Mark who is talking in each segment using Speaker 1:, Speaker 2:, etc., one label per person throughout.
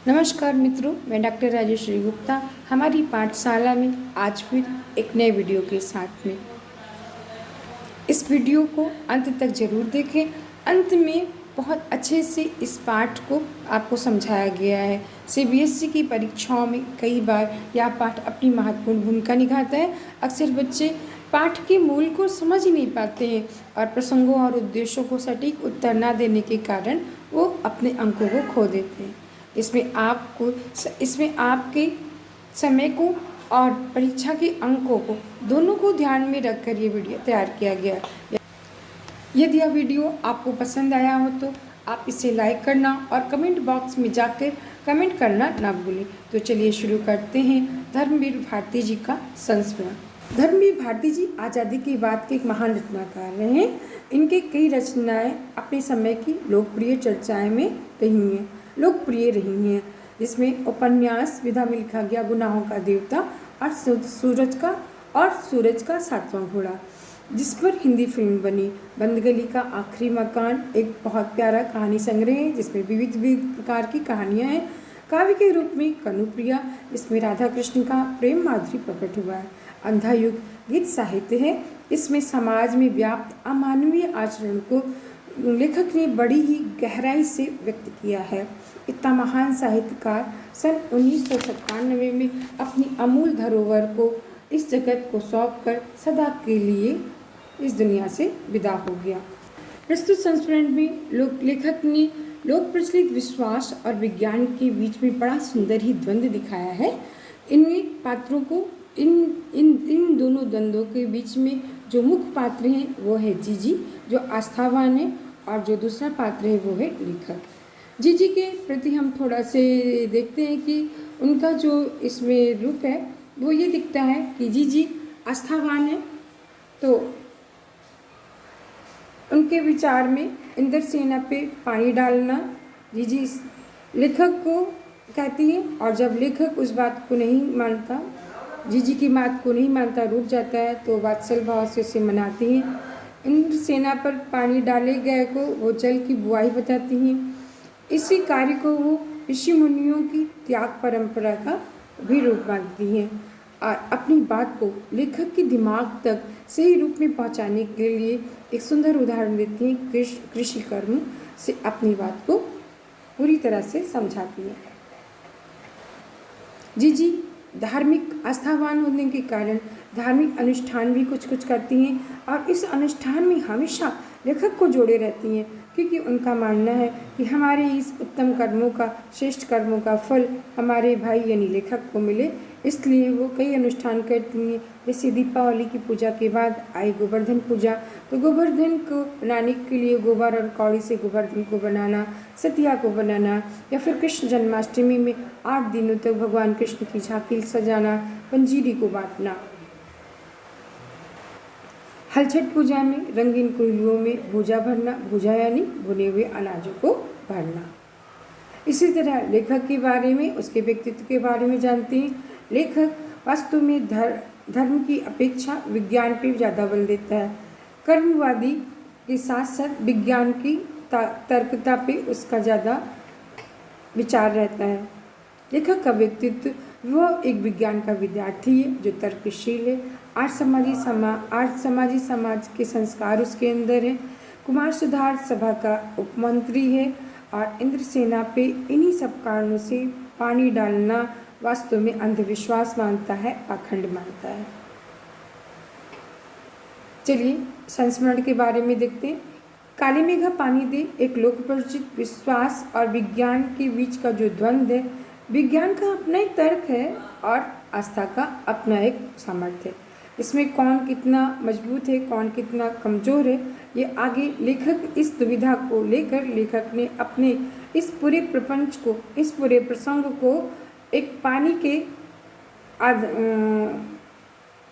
Speaker 1: नमस्कार मित्रों, मैं डॉक्टर राजेश्वरी गुप्ता हमारी पाठशाला में आज फिर एक नए वीडियो के साथ में। इस वीडियो को अंत तक जरूर देखें। अंत में बहुत अच्छे से इस पाठ को आपको समझाया गया है। सीबीएसई की परीक्षाओं में कई बार यह पाठ अपनी महत्वपूर्ण भूमिका निभाता है। अक्सर बच्चे पाठ के मूल को समझ ही नहीं पाते हैं और प्रसंगों और उद्देश्यों को सटीक उत्तर न देने के कारण वो अपने अंकों को खो देते हैं। इसमें आपके समय को और परीक्षा के अंकों को दोनों को ध्यान में रखकर ये वीडियो तैयार किया गया है। यदि यह वीडियो आपको पसंद आया हो तो आप इसे लाइक करना और कमेंट बॉक्स में जाकर कमेंट करना ना भूलें। तो चलिए शुरू करते हैं। धर्मवीर भारती जी का संस्मरण। धर्मवीर भारती जी आज़ादी के बाद के एक महान रचनाकार रहे हैं। इनके कई रचनाएं अपने समय की लोकप्रिय चर्चाएं में लोकप्रिय रही हैं, जिसमें उपन्यास विधा में लिखा गया गुनाहों का देवता और सूरज का सातवां घोड़ा, जिस पर हिंदी फिल्म बनी। बंदगली का आखिरी मकान एक बहुत प्यारा कहानी संग्रह है, जिसमें विविध प्रकार की कहानियाँ हैं। काव्य के रूप में कनुप्रिया, जिसमें राधा कृष्ण का प्रेम माधुरी प्रकट हुआ है। अंधा युग गीत साहित्य है। इसमें समाज में व्याप्त अमानवीय आचरण को लेखक ने बड़ी ही गहराई से व्यक्त किया है। इतना महान साहित्यकार सन 1997 में अपनी अमूल धरोहर को इस जगत को सौंपकर सदा के लिए इस दुनिया से विदा हो गया। प्रस्तुत संस्मरण में लेखक ने लोक प्रचलित विश्वास और विज्ञान के बीच में बड़ा सुंदर ही द्वंद्व दिखाया है। इनमें पात्रों को इन दोनों द्वंद्वों के बीच में जो मुख्य पात्र हैं वो है जीजी, जो आस्थावान है, और जो दूसरा पात्र है वो है लेखक। जीजी के प्रति हम थोड़ा से देखते हैं कि उनका जो इसमें रूप है वो ये दिखता है कि जीजी आस्थावान है, तो उनके विचार में इंद्रसेना पे पानी डालना जीजी लेखक को कहती है, और जब लेखक उस बात को नहीं मानता, जीजी की बात को नहीं मानता, रुक जाता है, तो वात्सल भाव से उसे मनाती हैं। इंद्रसेना पर पानी डाले गए को वो जल की बुआई बताती हैं। इसी कार्य को वो ऋषि मुनियों की त्याग परंपरा का भी रूप मानती हैं और अपनी बात को लेखक के दिमाग तक सही रूप में पहुंचाने के लिए एक सुंदर उदाहरण देती हैं। कृषि कर्म से अपनी बात को पूरी तरह से समझाती है। जीजी धार्मिक आस्थावान होने के कारण धार्मिक अनुष्ठान भी कुछ करती हैं और इस अनुष्ठान में हमेशा लेखक को जोड़े रहती हैं, क्योंकि उनका मानना है कि हमारे इस उत्तम कर्मों का, श्रेष्ठ कर्मों का फल हमारे भाई यानी लेखक को मिले। इसलिए वो कई अनुष्ठान करती हैं। जैसे दीपावली की पूजा के बाद आई गोवर्धन पूजा, तो गोवर्धन को बनाने के लिए गोबर और कौड़ी से गोवर्धन को बनाना, सतिया को बनाना, या फिर कृष्ण जन्माष्टमी में 8 दिनों तक भगवान कृष्ण की झांकी सजाना, पंजीरी को बांटना। हलछठ पूजा में रंगीन कोयलियों में भूजा भरना, भूजा यानी भुने हुए अनाजों को भरना। इसी तरह लेखक के बारे में, उसके व्यक्तित्व के बारे में जानते हैं। लेखक वास्तव में धर्म की अपेक्षा विज्ञान पर ज़्यादा बल देता है। कर्मवादी के साथ साथ विज्ञान की तर्कता पे उसका ज़्यादा विचार रहता है। लेखक का व्यक्तित्व, वह एक विज्ञान का विद्यार्थी है जो तर्कशील है। आर्य समाजी समाज के संस्कार उसके अंदर है। कुमार सुधार सभा का उपमंत्री है और इंद्रसेना पे इन्हीं सब कारणों से पानी डालना वास्तव में अंधविश्वास मानता है, पाखंड मानता है। चलिए संस्मरण के बारे में देखते हैं। काली मेघा पानी दे एक लोक प्रचलित विश्वास और विज्ञान के बीच का जो द्वंद्व है, विज्ञान का अपना एक तर्क है और आस्था का अपना एक सामर्थ्य है। इसमें कौन कितना मजबूत है, कौन कितना कमज़ोर है, ये आगे लेखक इस दुविधा को लेकर लेखक ने अपने इस पूरे प्रपंच को, इस पूरे प्रसंग को एक पानी के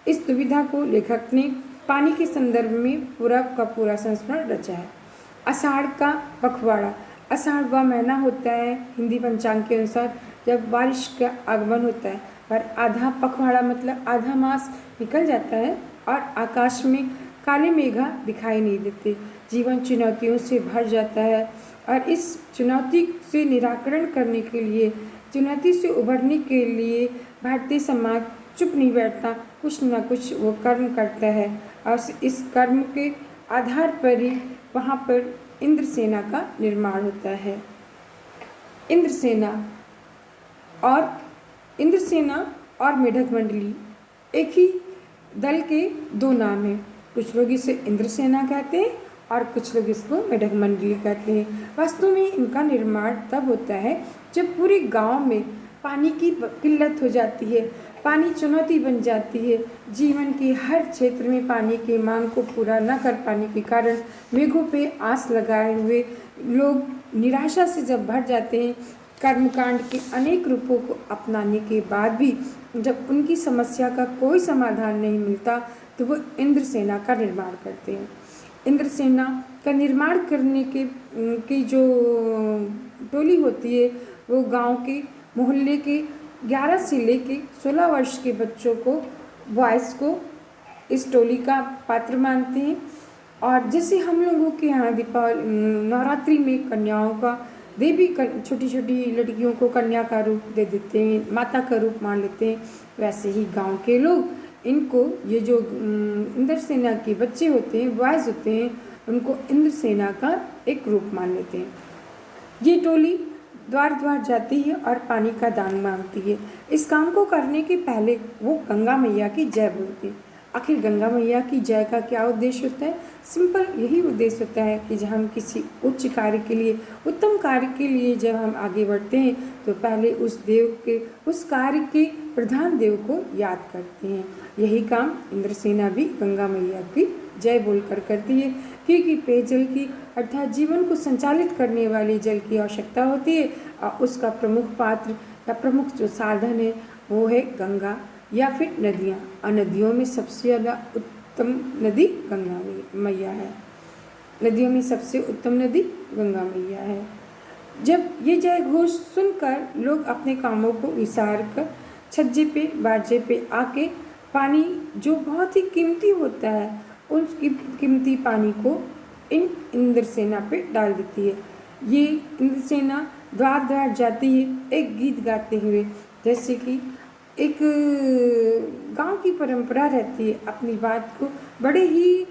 Speaker 1: इस दुविधा को लेखक ने पानी के संदर्भ में पूरा का पूरा संस्मरण रचा है। आषाढ़ का पखवाड़ा, आषाढ़ वह महीना होता है हिंदी पंचांग के अनुसार जब बारिश का आगमन होता है, पर आधा पखवाड़ा मतलब आधा मास निकल जाता है और आकाश में काले मेघा दिखाई नहीं देते। जीवन चुनौतियों से भर जाता है और इस चुनौती से निराकरण करने के लिए चुनौती से उभरने के लिए भारतीय समाज चुप नहीं बैठता, कुछ न कुछ वो कर्म करता है और इस कर्म के आधार पर ही वहाँ पर इंद्रसेना का निर्माण होता है। इंद्रसेना और मेढक मंडली एक ही दल के दो नाम हैं। कुछ लोग इसे इंद्रसेना कहते हैं और कुछ लोग इसको मेढक मंडली कहते हैं। वास्तव में इनका निर्माण तब होता है जब पूरे गांव में पानी की किल्लत हो जाती है, पानी चुनौती बन जाती है। जीवन के हर क्षेत्र में पानी की मांग को पूरा न कर पाने के कारण मेघों पे आस लगाए हुए लोग निराशा से जब भर जाते हैं, कर्मकांड के अनेक रूपों को अपनाने के बाद भी जब उनकी समस्या का कोई समाधान नहीं मिलता तो वो इंद्रसेना का निर्माण करते हैं। इंद्रसेना का निर्माण करने की जो टोली होती है वो गांव के मोहल्ले के 11 से लेके 16 वर्ष के बच्चों को, बॉयज़ को इस टोली का पात्र मानते हैं। और जैसे हम लोगों के यहाँ दीपावली नवरात्रि में कन्याओं का देवी छोटी छोटी लड़कियों को कन्या का रूप दे देते हैं, माता का रूप मान लेते हैं, वैसे ही गांव के लोग इनको, ये जो इंद्रसेना के बच्चे होते हैं, बॉयज़ होते हैं, उनको इंद्रसेना का एक रूप मान लेते हैं। ये टोली द्वार द्वार जाती है और पानी का दान मांगती है। इस काम को करने के पहले वो गंगा मैया की जय बोलती है। आखिर गंगा मैया की जय का क्या उद्देश्य होता है? सिंपल यही उद्देश्य होता है कि जब हम किसी उच्च कार्य के लिए, उत्तम कार्य के लिए जब हम आगे बढ़ते हैं तो पहले उस कार्य के प्रधान देव को याद करते हैं। यही काम इंद्रसेना भी गंगा मैया की जय बोलकर करती है, क्योंकि पेयजल की अर्थात जीवन को संचालित करने वाली जल की आवश्यकता होती है और उसका प्रमुख पात्र या प्रमुख जो साधन है वो है गंगा या फिर नदियाँ। और नदियों में सबसे ज़्यादा उत्तम नदी गंगा मैया है। नदियों में सबसे उत्तम नदी गंगा मैया है। जब ये जय घोष सुनकर लोग अपने कामों को विसार कर छज्जे पे बाजे पे आके पानी जो बहुत ही कीमती होता है उस कीमती पानी को इन इंद्रसेना पे डाल देती है। ये इंद्रसेना द्वार द्वार जाती है एक गीत गाते हुए, जैसे कि एक गांव की परंपरा रहती है अपनी बात को बड़े ही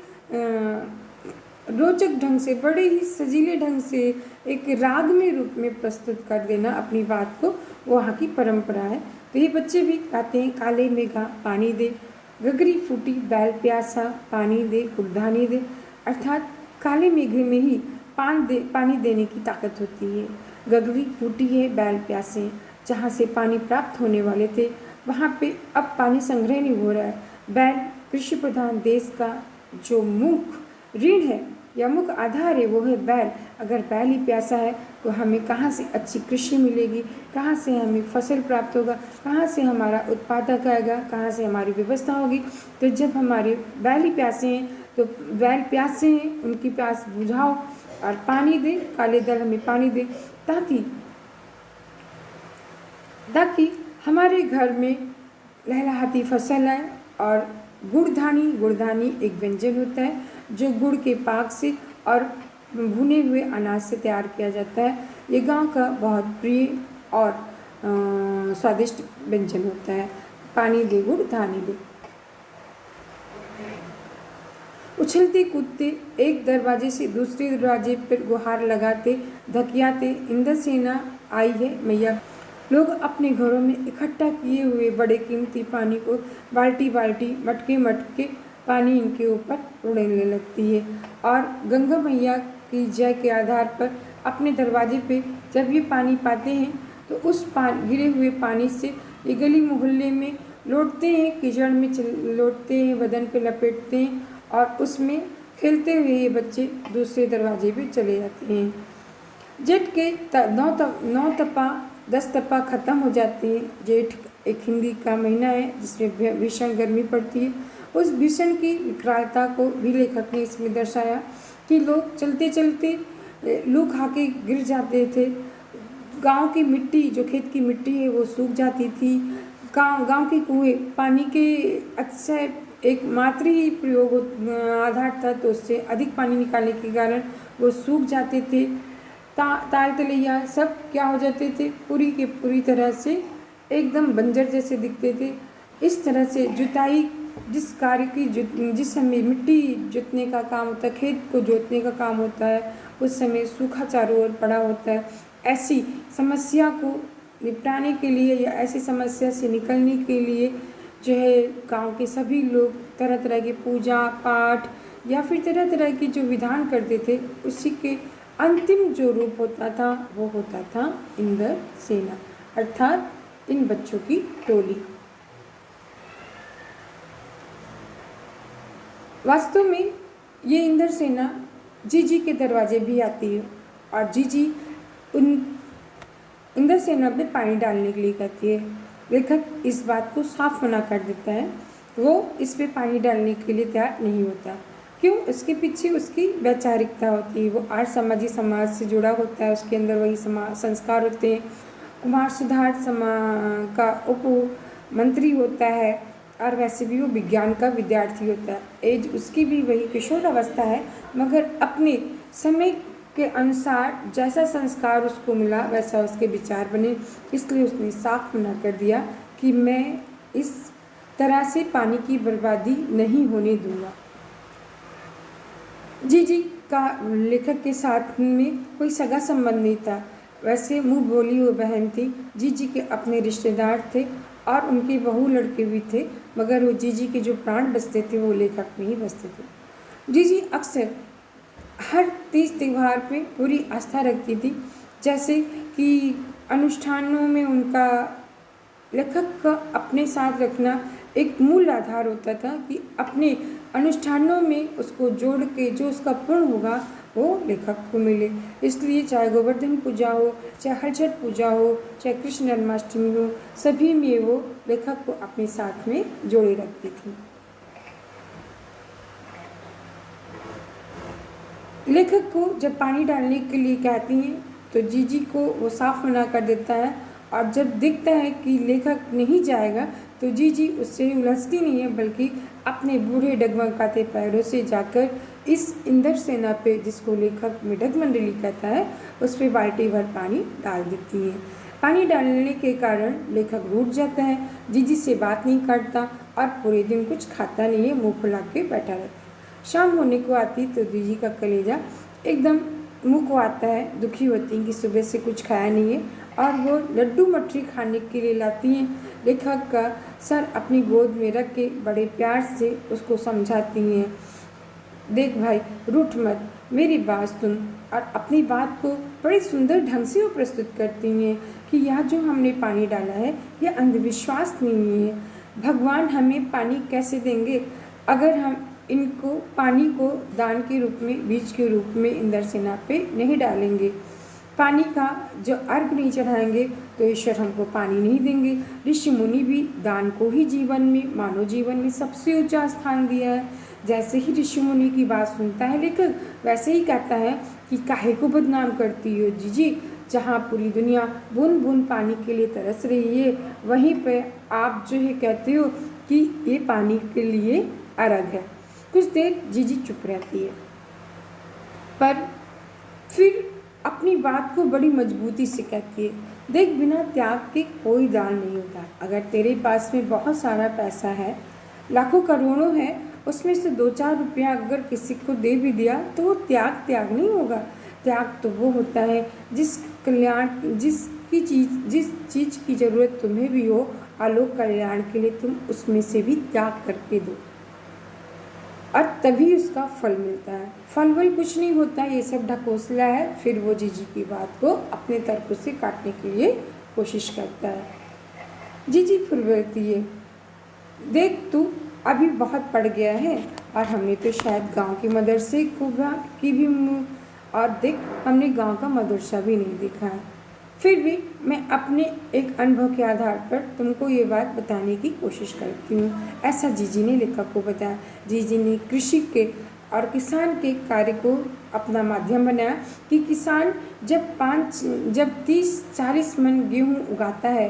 Speaker 1: रोचक ढंग से, बड़े ही सजीले ढंग से एक राग में रूप में प्रस्तुत कर देना अपनी बात को, वहाँ की परंपरा है। तो ये बच्चे भी गाते हैं, काले मेघा पानी दे, गगरी फूटी बैल प्यासा पानी दे गुड़धानी दे। अर्थात काले मेघे में ही पानी देने की ताकत होती है। गगरी फूटी है, बैल प्यासे हैं, जहाँ से पानी प्राप्त होने वाले थे वहाँ पे अब पानी संग्रह नहीं हो रहा है। बैल कृषि प्रधान देश का जो मुख्य ऋण है या मुख्य आधार है वो है बैल। अगर बैल ही प्यासा है तो हमें कहाँ से अच्छी कृषि मिलेगी, कहाँ से हमें फसल प्राप्त होगा, कहाँ से हमारा उत्पादक आएगा, कहाँ से हमारी व्यवस्था होगी। तो जब हमारे बैल ही प्यासे हैं तो बैल प्यासे हैं, उनकी प्यास बुझाओ और पानी दे, काले दल हमें पानी दे, ताकि हमारे घर में लहलहाती फसल है। और गुड़धानी एक व्यंजन होता है जो गुड़ के पाक से और भुने हुए अनाज से तैयार किया जाता है। ये गांव का बहुत प्रिय और स्वादिष्ट व्यंजन होता है। पानी दे गुड़धानी दे। उछलते कूदते एक दरवाजे से दूसरे दरवाजे पर गुहार लगाते धकियाते इंद्रसेना आई है मैया। लोग अपने घरों में इकट्ठा किए हुए बड़े कीमती पानी को बाल्टी बाल्टी मटके पानी इनके ऊपर उड़ने लगती है। और गंगा मैया की जय के आधार पर अपने दरवाजे पे जब ये पानी पाते हैं तो उस गिरे हुए पानी से ये गली मोहल्ले में लौटते हैं, कीचड़ में लौटते हैं, बदन पे लपेटते हैं और उसमें खेलते हुए ये बच्चे दूसरे दरवाजे पे चले जाते हैं। जेठ के 9 तपा 10 तपा ख़त्म हो जाते हैं। जेठ एक हिंदी का महीना है जिसमें भीषण गर्मी पड़ती है। उस भीषण की विकरालता को भी लेखक ने इसमें दर्शाया कि लोग चलते चलते लू खा के गिर जाते थे। गांव की मिट्टी, जो खेत की मिट्टी है वो सूख जाती थी। गांव के कुएं पानी के अक्षय एक मात्र ही प्रयोग आधार था, तो उससे अधिक पानी निकालने के कारण वो सूख जाते थे। ताल तलैया सब क्या हो जाते थे, पूरी के पूरी तरह से एकदम बंजर जैसे दिखते थे। इस तरह से जुताई जिस कार्य की जिस समय मिट्टी जोतने का काम होता है, खेत को जोतने का काम होता है, उस समय सूखा चारों ओर पड़ा होता है। ऐसी समस्या को निपटाने के लिए या ऐसी समस्या से निकलने के लिए जो है गांव के सभी लोग तरह तरह की पूजा पाठ या फिर तरह तरह की जो विधान करते थे, उसी के अंतिम जो रूप होता था वो होता था इंद्र सेना, अर्थात इन बच्चों की टोली। वास्तव में ये इंद्र सेना जीजी के दरवाजे भी आती है और जीजी उन इंद्र सेना में पानी डालने के लिए कहती है। लेखक इस बात को साफ मना कर देता है, वो इस पे पानी डालने के लिए तैयार नहीं होता। क्यों? उसके पीछे उसकी वैचारिकता होती है, वो आर्य समाजी समाज से जुड़ा होता है, उसके अंदर वही संस्कार होते हैं। कुमार सुधार का उप मंत्री होता है और वैसे भी वो विज्ञान का विद्यार्थी होता है। एज उसकी भी वही किशोर अवस्था है, मगर अपने समय के अनुसार जैसा संस्कार उसको मिला वैसा उसके विचार बने। इसलिए उसने साफ मना कर दिया कि मैं इस तरह से पानी की बर्बादी नहीं होने दूंगा। जीजी का लेखक के साथ में कोई सगा संबंध नहीं था, वैसे मुँह बोली वो बहन थी। जीजी के अपने रिश्तेदार थे और उनके बहू लड़के भी थे, मगर वो जीजी के जो प्राण बसते थे वो लेखक में ही बसते थे। जीजी अक्सर हर तीज त्यौहार पे पूरी आस्था रखती थी, जैसे कि अनुष्ठानों में उनका लेखक का अपने साथ रखना एक मूल आधार होता था कि अपने अनुष्ठानों में उसको जोड़ के जो उसका पुण्य होगा वो लेखक को मिले। इसलिए चाहे गोवर्धन पूजा हो, चाहे हर पूजा हो, चाहे कृष्ण जन्माष्टमी हो, सभी में वो लेखक को अपने साथ में जोड़े रखती थी। लेखक को जब पानी डालने के लिए कहती हैं तो जीजी को वो साफ मना कर देता है, और जब दिखता है कि लेखक नहीं जाएगा तो जीजी उससे उलझती नहीं है, बल्कि अपने बूढ़े डगमगाते पैरों से जाकर इस इंद्र सेना पे, जिसको लेखक मृदंग मंडली कहता है, उस पर बाल्टी भर पानी डाल देती है। पानी डालने के कारण लेखक रूठ जाता है, जीजी से बात नहीं करता और पूरे दिन कुछ खाता नहीं है, मुँह फुला के बैठा रहता। शाम होने को आती तो जीजी का कलेजा एकदम मुँह को आता है, दुखी होती हैं कि सुबह से कुछ खाया नहीं है, और वो लड्डू मठरी खाने के लिए लाती हैं। लेखक का सर अपनी गोद में रख के बड़े प्यार से उसको समझाती हैं, देख भाई रूठ मत, मेरी बात सुन। और अपनी बात को बड़े सुंदर ढंग से वो प्रस्तुत करती हैं कि यह जो हमने पानी डाला है यह अंधविश्वास नहीं है। भगवान हमें पानी कैसे देंगे अगर हम इनको पानी को दान के रूप में, बीज के रूप में इंद्र सेना पे नहीं डालेंगे। पानी का जो अर्घ नहीं चढ़ाएंगे तो ईश्वर हमको पानी नहीं देंगे। ऋषि मुनि भी दान को ही जीवन में, मानव जीवन में सबसे ऊंचा स्थान दिया है। जैसे ही ऋषि मुनि की बात सुनता है लेखक, वैसे ही कहता है कि काहे को बदनाम करती हो जीजी, जहाँ पूरी दुनिया बूंद बूंद पानी के लिए तरस रही है, वहीं पे आप जो है कहते हो कि ये पानी के लिए अर्घ है। कुछ देर जीजी चुप रहती है, पर फिर अपनी बात को बड़ी मजबूती से कहती है, देख बिना त्याग के कोई दान नहीं होता। अगर तेरे पास में बहुत सारा पैसा है, लाखों करोड़ों है, उसमें से 2-4 रुपया अगर किसी को दे भी दिया तो वो त्याग नहीं होगा। त्याग तो वो होता है जिस चीज़ की ज़रूरत तुम्हें भी हो और लोक कल्याण के लिए तुम उसमें से भी त्याग करके दो, और तभी उसका फल मिलता है। फल कुछ नहीं होता, ये सब ढकोसला है। फिर वो जीजी की बात को अपने तर्क से काटने के लिए कोशिश करता है। जीजी फिर बोलती है, देख तू अभी बहुत पड़ गया है, और हमने तो शायद गांव के मदरसे की भी, और देख हमने गांव का मदरसा भी नहीं देखा है। फिर भी मैं अपने एक अनुभव के आधार पर तुमको ये बात बताने की कोशिश करती हूँ। ऐसा जीजी ने लेखक को बताया। जीजी ने कृषि के और किसान के कार्य को अपना माध्यम बनाया कि किसान जब 30-40 मन गेहूँ उगाता है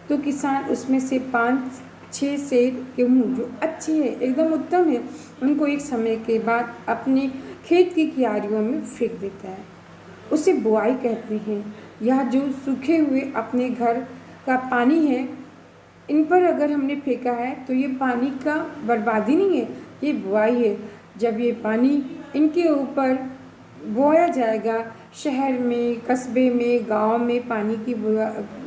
Speaker 1: तो किसान उसमें से 5-6 सेर गेहूँ जो अच्छे हैं, एकदम उत्तम है, उनको एक समय के बाद अपने खेत की क्यारियों में फेंक देता है। उसे बुआई कहते हैं। यह जो सूखे हुए अपने घर का पानी है, इन पर अगर हमने फेंका है तो ये पानी का बर्बादी नहीं है, ये बुआई है। जब ये पानी इनके ऊपर बोया जाएगा, शहर में, कस्बे में, गांव में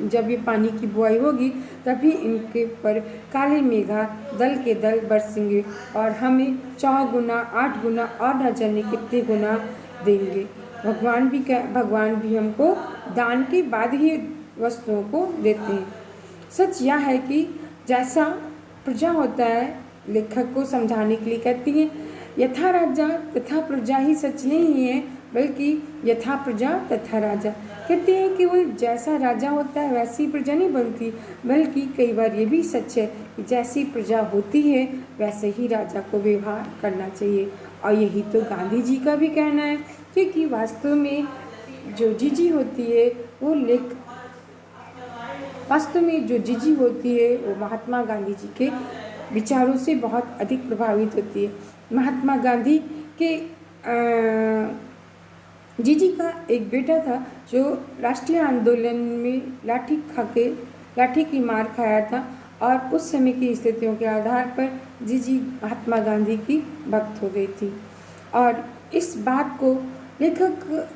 Speaker 1: जब ये पानी की बुआई होगी, तभी इनके पर काले मेघा दल के दल बरसेंगे और हमें 4 गुना 8 गुना और न जाने कितने गुना देंगे। भगवान भी हमको दान के बाद ही वस्तुओं को देते हैं। सच यह है कि जैसा प्रजा होता है, लेखक को समझाने के लिए कहती है, यथा राजा तथा प्रजा ही सच नहीं है, बल्कि यथा प्रजा तथा राजा। कहते हैं केवल जैसा राजा होता है वैसी प्रजा नहीं बनती, बल्कि कई बार ये भी सच है कि जैसी प्रजा होती है वैसे ही राजा को व्यवहार करना चाहिए। और यही तो गांधी जी का भी कहना है, क्योंकि वास्तव में जो जीजी होती है वो महात्मा गांधी जी के विचारों से बहुत अधिक प्रभावित होती है। महात्मा गांधी के जीजी का एक बेटा था जो राष्ट्रीय आंदोलन में लाठी की मार खाया था, और उस समय की स्थितियों के आधार पर जीजी महात्मा गांधी की भक्त हो गई थी। और इस बात को लेखक,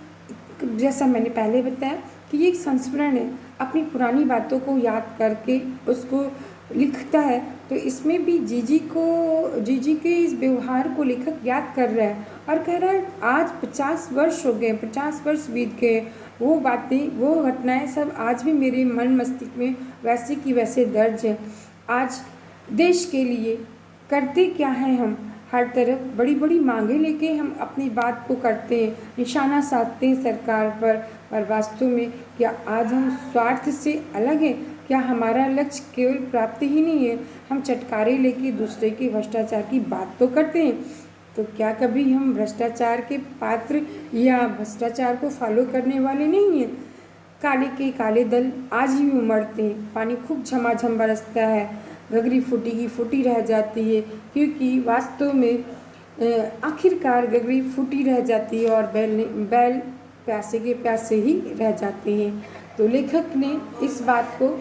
Speaker 1: जैसा मैंने पहले बताया कि ये एक संस्मरण है, अपनी पुरानी बातों को याद करके उसको लिखता है। तो इसमें भी जीजी के इस व्यवहार को लेखक याद कर रहा है और कह रहा है आज 50 वर्ष हो गए, 50 वर्ष बीत गए, वो बातें, वो घटनाएं सब आज भी मेरे मन मस्तिष्क में वैसे की वैसे दर्ज है। आज देश के लिए करते क्या हैं हम, हर तरफ बड़ी बड़ी मांगे लेके हम अपनी बात को करते हैं, निशाना साधते हैं सरकार पर वास्तव में क्या आज हम स्वार्थ से अलग हैं? क्या हमारा लक्ष्य केवल प्राप्ति ही नहीं है? हम चटकारे लेके दूसरे के भ्रष्टाचार की बात तो करते हैं, तो क्या कभी हम भ्रष्टाचार के पात्र या भ्रष्टाचार को फॉलो करने वाले नहीं हैं? काले के काले दल आज भी उमड़ते हैं, पानी खूब झमाझम बरसता है, गगरी फूटी की फूटी रह जाती है, क्योंकि वास्तव में आखिरकार गगरी फूटी रह जाती है और बैल प्यासे के प्यासे ही रह जाते हैं। तो लेखक ने इस बात को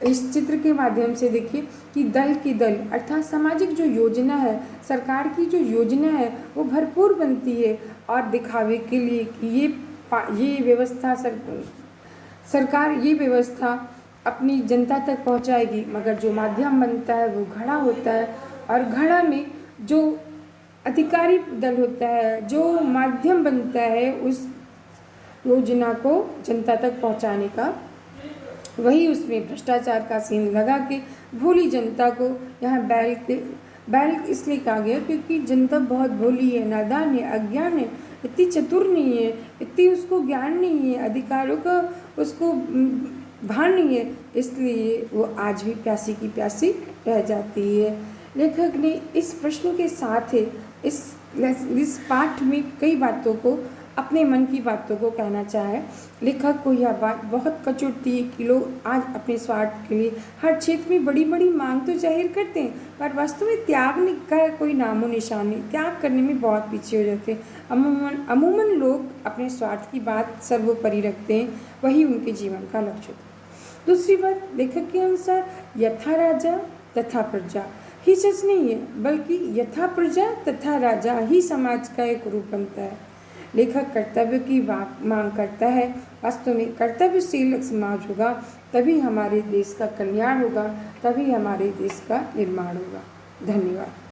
Speaker 1: इस चित्र के माध्यम से देखिए कि दल की दल अर्थात सामाजिक जो योजना है, सरकार की जो योजना है वो भरपूर बनती है और दिखावे के लिए कि ये व्यवस्था सरकार ये व्यवस्था अपनी जनता तक पहुंचाएगी, मगर जो माध्यम बनता है वो घड़ा होता है, और घड़ा में जो अधिकारी दल होता है, जो माध्यम बनता है उस योजना को जनता तक पहुंचाने का, वही उसमें भ्रष्टाचार का सीन लगा के भोली जनता को यहाँ बैल इसलिए कहा गया क्योंकि जनता बहुत भोली है, नादान है, अज्ञान है, इतनी चतुर नहीं है, इतनी उसको ज्ञान नहीं है, अधिकारों का उसको भान नहीं है, इसलिए वो आज भी प्यासी की प्यासी रह जाती है। लेखक ने इस प्रश्न के साथ इस पाठ में कई बातों को, अपने मन की बातों को कहना चाहे। लेखक को यह बात बहुत कचोटती है कि लोग आज अपने स्वार्थ के लिए हर क्षेत्र में बड़ी बड़ी मांग तो जाहिर करते हैं, पर वास्तव में त्याग का कोई नामो निशान नहीं, त्याग करने में बहुत पीछे हो जाते हैं। अमूमन लोग अपने स्वार्थ की बात सर्वोपरि रखते हैं, वही उनके जीवन का लक्ष्य होता है। दूसरी बात, लेखक के अनुसार यथा राजा तथा प्रजा ही सच नहीं है, बल्कि यथा प्रजा तथा राजा ही समाज का एक रूप बनता है। लेखक कर्तव्य की मांग करता है। वास्तव में कर्तव्यशील समाज होगा तभी हमारे देश का कल्याण होगा, तभी हमारे देश का निर्माण होगा। धन्यवाद।